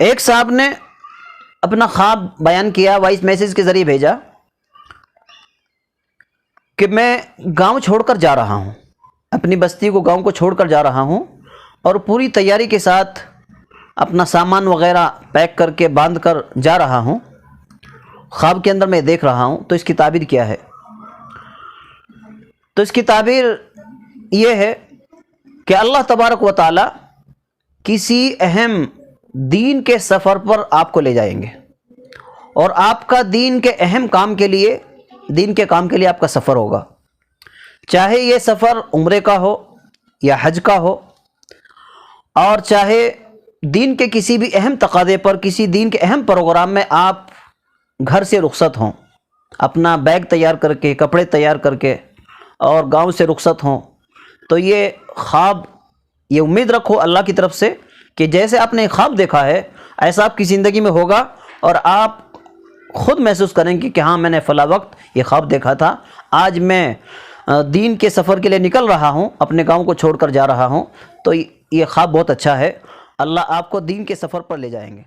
ایک صاحب نے اپنا خواب بیان کیا، وائس میسیج کے ذریعے بھیجا کہ میں گاؤں چھوڑ کر جا رہا ہوں، اپنی بستی کو، گاؤں کو چھوڑ کر جا رہا ہوں، اور پوری تیاری کے ساتھ اپنا سامان وغیرہ پیک کر کے باندھ کر جا رہا ہوں، خواب کے اندر میں دیکھ رہا ہوں۔ تو اس کی تعبیر کیا ہے؟ تو اس کی تعبیر یہ ہے کہ اللہ تبارک و تعالی کسی اہم دین کے سفر پر آپ کو لے جائیں گے، اور آپ کا دین کے اہم کام کے لیے، دین کے کام کے لیے آپ کا سفر ہوگا، چاہے یہ سفر عمرے کا ہو یا حج کا ہو، اور چاہے دین کے کسی بھی اہم تقاضے پر، کسی دین کے اہم پروگرام میں آپ گھر سے رخصت ہوں، اپنا بیگ تیار کر کے، کپڑے تیار کر کے، اور گاؤں سے رخصت ہوں۔ تو یہ خواب، یہ امید رکھو اللہ کی طرف سے کہ جیسے آپ نے خواب دیکھا ہے ایسا آپ کی زندگی میں ہوگا، اور آپ خود محسوس کریں گے کہ ہاں میں نے فلاں وقت یہ خواب دیکھا تھا، آج میں دین کے سفر کے لیے نکل رہا ہوں، اپنے گاؤں کو چھوڑ کر جا رہا ہوں۔ تو یہ خواب بہت اچھا ہے، اللہ آپ کو دین کے سفر پر لے جائیں گے۔